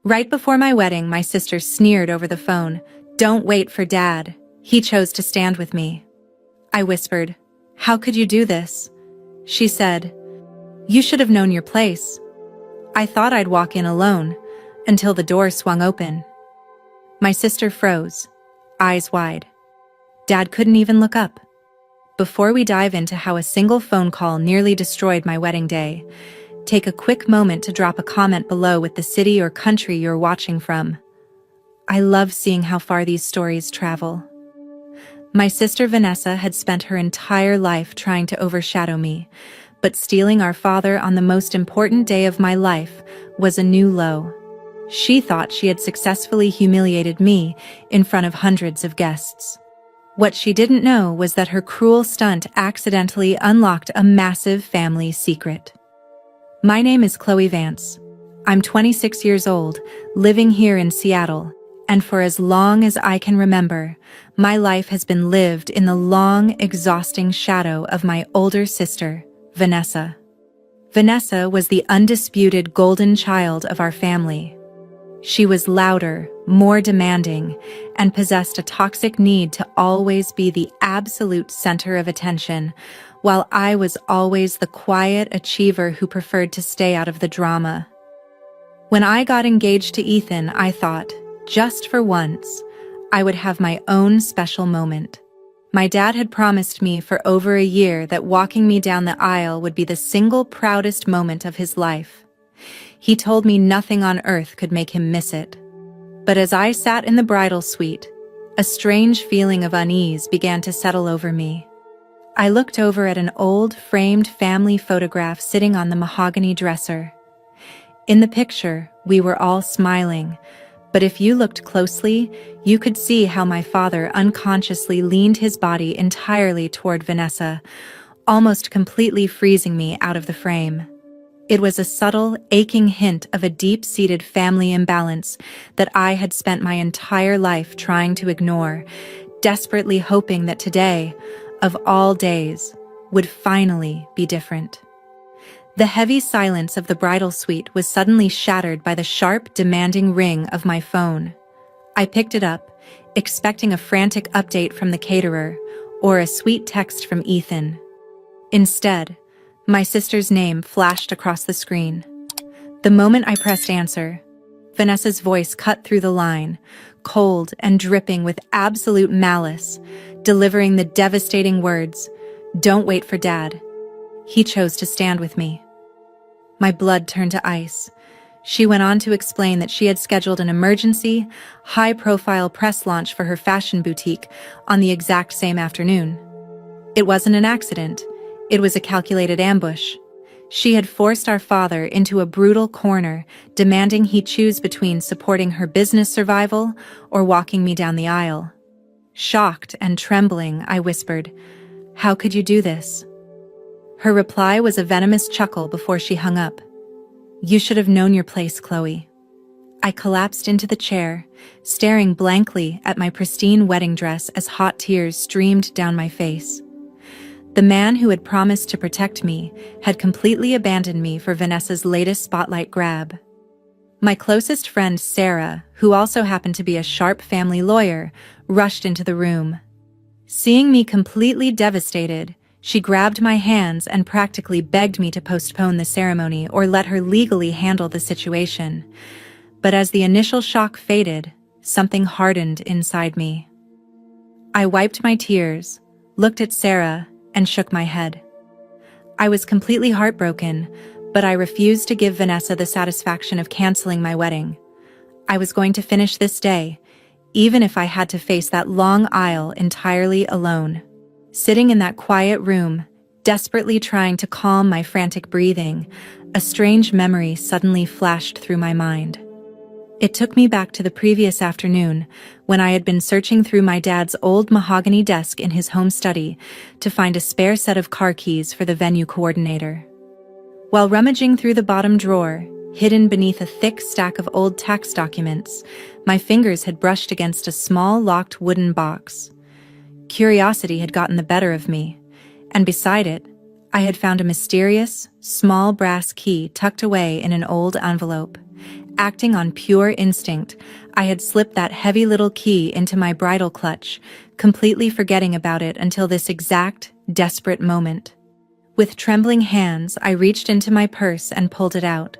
Right before my wedding, my sister sneered over the phone, "Don't wait for Dad. He chose to stand with me." I whispered, "How could you do this?" She said, "You should have known your place." I thought I'd walk in alone, until the door swung open. My sister froze, eyes wide. Dad couldn't even look up. Before we dive into how a single phone call nearly destroyed my wedding day, take a quick moment to drop a comment below with the city or country you're watching from. I love seeing how far these stories travel. My sister Vanessa had spent her entire life trying to overshadow me, but stealing our father on the most important day of my life was a new low. She thought she had successfully humiliated me in front of hundreds of guests. What she didn't know was that her cruel stunt accidentally unlocked a massive family secret. My name is Chloe Vance. I'm 26 years old, living here in Seattle, and for as long as I can remember, my life has been lived in the long, exhausting shadow of my older sister, Vanessa. Vanessa was the undisputed golden child of our family. She was louder, more demanding, and possessed a toxic need to always be the absolute center of attention, while I was always the quiet achiever who preferred to stay out of the drama. When I got engaged to Ethan, I thought, just for once, I would have my own special moment. My dad had promised me for over a year that walking me down the aisle would be the single proudest moment of his life. He told me nothing on earth could make him miss it. But as I sat in the bridal suite, a strange feeling of unease began to settle over me. I looked over at an old, framed family photograph sitting on the mahogany dresser. In the picture, we were all smiling, but if you looked closely, you could see how my father unconsciously leaned his body entirely toward Vanessa, almost completely freezing me out of the frame. It was a subtle, aching hint of a deep-seated family imbalance that I had spent my entire life trying to ignore, desperately hoping that today, of all days, would finally be different. The heavy silence of the bridal suite was suddenly shattered by the sharp, demanding ring of my phone. I picked it up, expecting a frantic update from the caterer or a sweet text from Ethan. Instead, my sister's name flashed across the screen. The moment I pressed answer, Vanessa's voice cut through the line, cold and dripping with absolute malice, delivering the devastating words, "Don't wait for Dad. He chose to stand with me." My blood turned to ice. She went on to explain that she had scheduled an emergency, high-profile press launch for her fashion boutique on the exact same afternoon. It wasn't an accident. It was a calculated ambush. She had forced our father into a brutal corner, demanding he choose between supporting her business survival or walking me down the aisle. Shocked and trembling, I whispered, "How could you do this?" Her reply was a venomous chuckle before she hung up. "You should have known your place, Chloe." I collapsed into the chair, staring blankly at my pristine wedding dress as hot tears streamed down my face. The man who had promised to protect me had completely abandoned me for Vanessa's latest spotlight grab. My closest friend, Sarah, who also happened to be a sharp family lawyer, rushed into the room. Seeing me completely devastated, she grabbed my hands and practically begged me to postpone the ceremony or let her legally handle the situation. But as the initial shock faded, something hardened inside me. I wiped my tears, looked at Sarah, and shook my head. I was completely heartbroken, but I refused to give Vanessa the satisfaction of canceling my wedding. I was going to finish this day, even if I had to face that long aisle entirely alone. Sitting in that quiet room, desperately trying to calm my frantic breathing, a strange memory suddenly flashed through my mind. It took me back to the previous afternoon, when I had been searching through my dad's old mahogany desk in his home study to find a spare set of car keys for the venue coordinator. While rummaging through the bottom drawer, hidden beneath a thick stack of old tax documents, my fingers had brushed against a small locked wooden box. Curiosity had gotten the better of me, and beside it, I had found a mysterious, small brass key tucked away in an old envelope, Acting on pure instinct, I had slipped that heavy little key into my bridle clutch, completely forgetting about it until this exact, desperate moment. With trembling hands, I reached into my purse and pulled it out.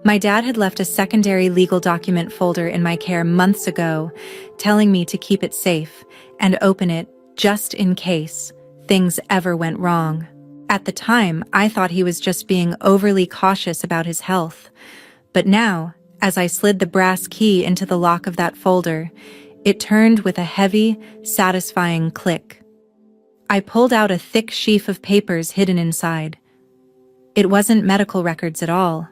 My dad had left a secondary legal document folder in my care months ago, telling me to keep it safe and open it just in case things ever went wrong. At the time, I thought he was just being overly cautious about his health. But now, as I slid the brass key into the lock of that folder, it turned with a heavy, satisfying click. I pulled out a thick sheaf of papers hidden inside. It wasn't medical records at all.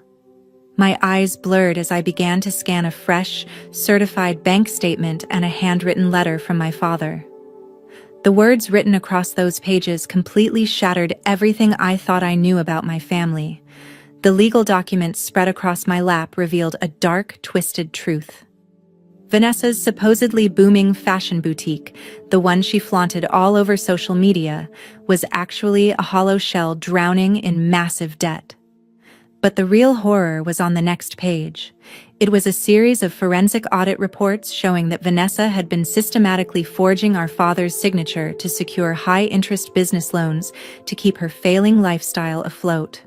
My eyes blurred as I began to scan a fresh, certified bank statement and a handwritten letter from my father. The words written across those pages completely shattered everything I thought I knew about my family. The legal documents spread across my lap revealed a dark, twisted truth. Vanessa's supposedly booming fashion boutique, the one she flaunted all over social media, was actually a hollow shell drowning in massive debt. But the real horror was on the next page. It was a series of forensic audit reports showing that Vanessa had been systematically forging our father's signature to secure high-interest business loans to keep her failing lifestyle afloat.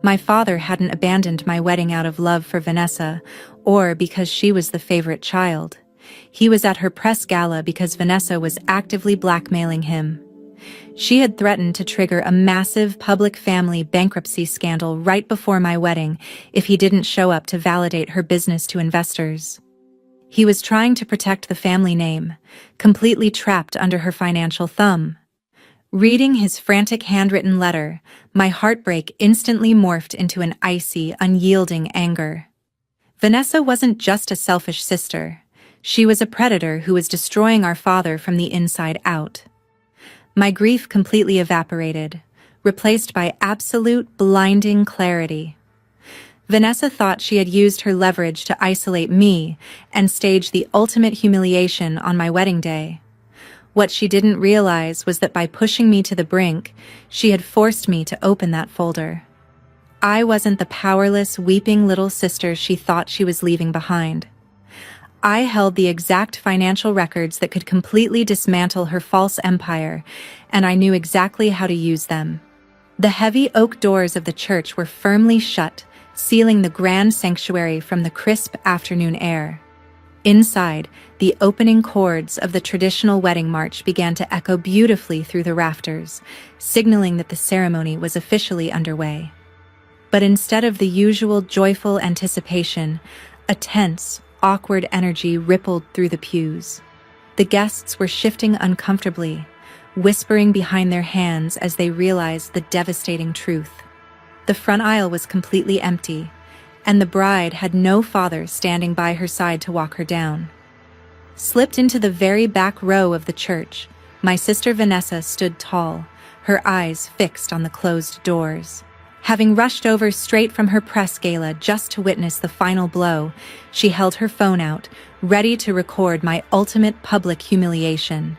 My father hadn't abandoned my wedding out of love for Vanessa, or because she was the favorite child. He was at her press gala because Vanessa was actively blackmailing him. She had threatened to trigger a massive public family bankruptcy scandal right before my wedding if he didn't show up to validate her business to investors. He was trying to protect the family name, completely trapped under her financial thumb. Reading his frantic handwritten letter, my heartbreak instantly morphed into an icy, unyielding anger. Vanessa wasn't just a selfish sister. She was a predator who was destroying our father from the inside out. My grief completely evaporated, replaced by absolute, blinding clarity. Vanessa thought she had used her leverage to isolate me and stage the ultimate humiliation on my wedding day. What she didn't realize was that by pushing me to the brink, she had forced me to open that folder. I wasn't the powerless, weeping little sister she thought she was leaving behind. I held the exact financial records that could completely dismantle her false empire, and I knew exactly how to use them. The heavy oak doors of the church were firmly shut, sealing the grand sanctuary from the crisp afternoon air. Inside, the opening chords of the traditional wedding march began to echo beautifully through the rafters, signaling that the ceremony was officially underway. But instead of the usual joyful anticipation, a tense, awkward energy rippled through the pews. The guests were shifting uncomfortably, whispering behind their hands as they realized the devastating truth. The front aisle was completely empty, and the bride had no father standing by her side to walk her down. Slipped into the very back row of the church, my sister Vanessa stood tall, her eyes fixed on the closed doors. Having rushed over straight from her press gala just to witness the final blow, she held her phone out, ready to record my ultimate public humiliation.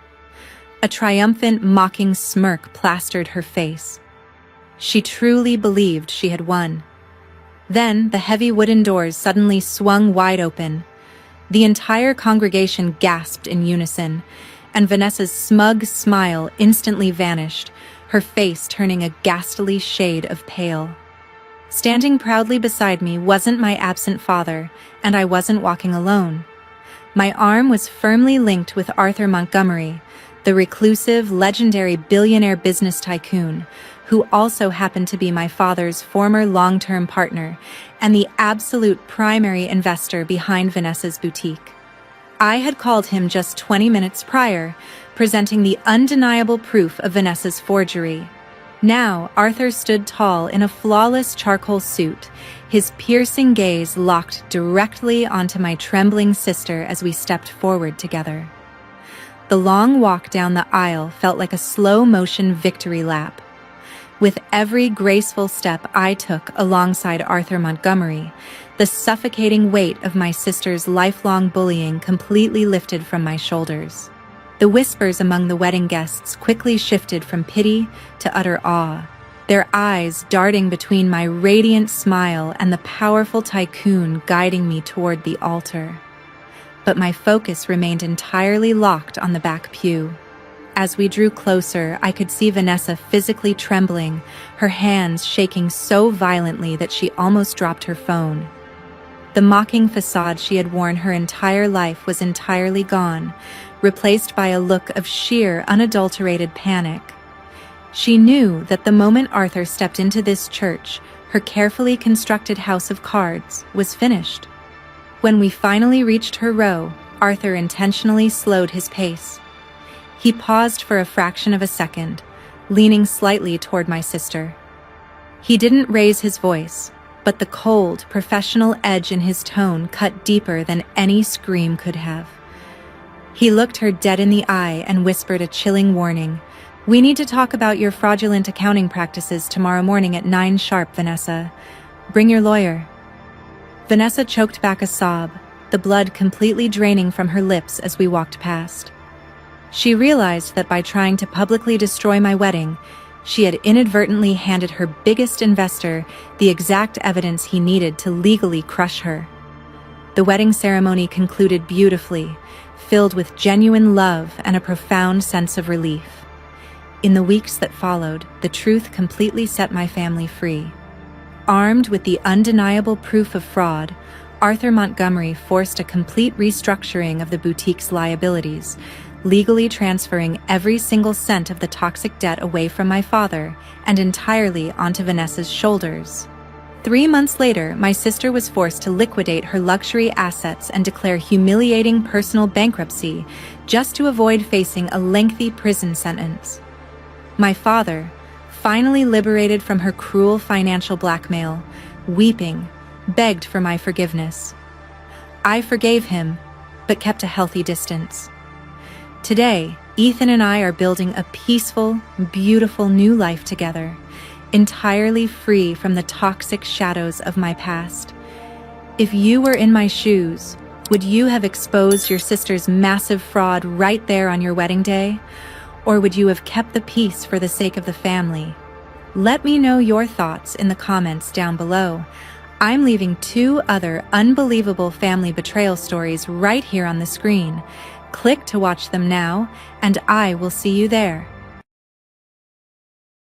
A triumphant, mocking smirk plastered her face. She truly believed she had won. Then the heavy wooden doors suddenly swung wide open. The entire congregation gasped in unison, and Vanessa's smug smile instantly vanished, her face turning a ghastly shade of pale. Standing proudly beside me wasn't my absent father, and I wasn't walking alone. My arm was firmly linked with Arthur Montgomery, the reclusive, legendary billionaire business tycoon, who also happened to be my father's former long-term partner and the absolute primary investor behind Vanessa's boutique. I had called him just 20 minutes prior, presenting the undeniable proof of Vanessa's forgery. Now, Arthur stood tall in a flawless charcoal suit, his piercing gaze locked directly onto my trembling sister as we stepped forward together. The long walk down the aisle felt like a slow-motion victory lap. With every graceful step I took alongside Arthur Montgomery, the suffocating weight of my sister's lifelong bullying completely lifted from my shoulders. The whispers among the wedding guests quickly shifted from pity to utter awe. their eyes darting between my radiant smile and the powerful tycoon guiding me toward the altar. But my focus remained entirely locked on the back pew. As we drew closer, I could see Vanessa physically trembling, her hands shaking so violently that she almost dropped her phone. The mocking facade she had worn her entire life was entirely gone, replaced by a look of sheer, unadulterated panic. She knew that the moment Arthur stepped into this church, her carefully constructed house of cards was finished. When we finally reached her row, Arthur intentionally slowed his pace. He paused for a fraction of a second, leaning slightly toward my sister. He didn't raise his voice, but the cold, professional edge in his tone cut deeper than any scream could have. He looked her dead in the eye and whispered a chilling warning. "We need to talk about your fraudulent accounting practices tomorrow morning at 9 sharp, Vanessa. Bring your lawyer." Vanessa choked back a sob, the blood completely draining from her lips as we walked past. She realized that by trying to publicly destroy my wedding, she had inadvertently handed her biggest investor the exact evidence he needed to legally crush her. The wedding ceremony concluded beautifully, filled with genuine love and a profound sense of relief. In the weeks that followed, the truth completely set my family free. Armed with the undeniable proof of fraud, Arthur Montgomery forced a complete restructuring of the boutique's liabilities, legally transferring every single cent of the toxic debt away from my father and entirely onto Vanessa's shoulders. 3 months later, my sister was forced to liquidate her luxury assets and declare humiliating personal bankruptcy just to avoid facing a lengthy prison sentence. My father, finally liberated from her cruel financial blackmail, weeping, begged for my forgiveness. I forgave him, but kept a healthy distance. Today, Ethan and I are building a peaceful, beautiful new life together, entirely free from the toxic shadows of my past. If you were in my shoes, would you have exposed your sister's massive fraud right there on your wedding day? Or would you have kept the peace for the sake of the family? Let me know your thoughts in the comments down below. I'm leaving 2 other unbelievable family betrayal stories right here on the screen. Click to watch them now, and I will see you there.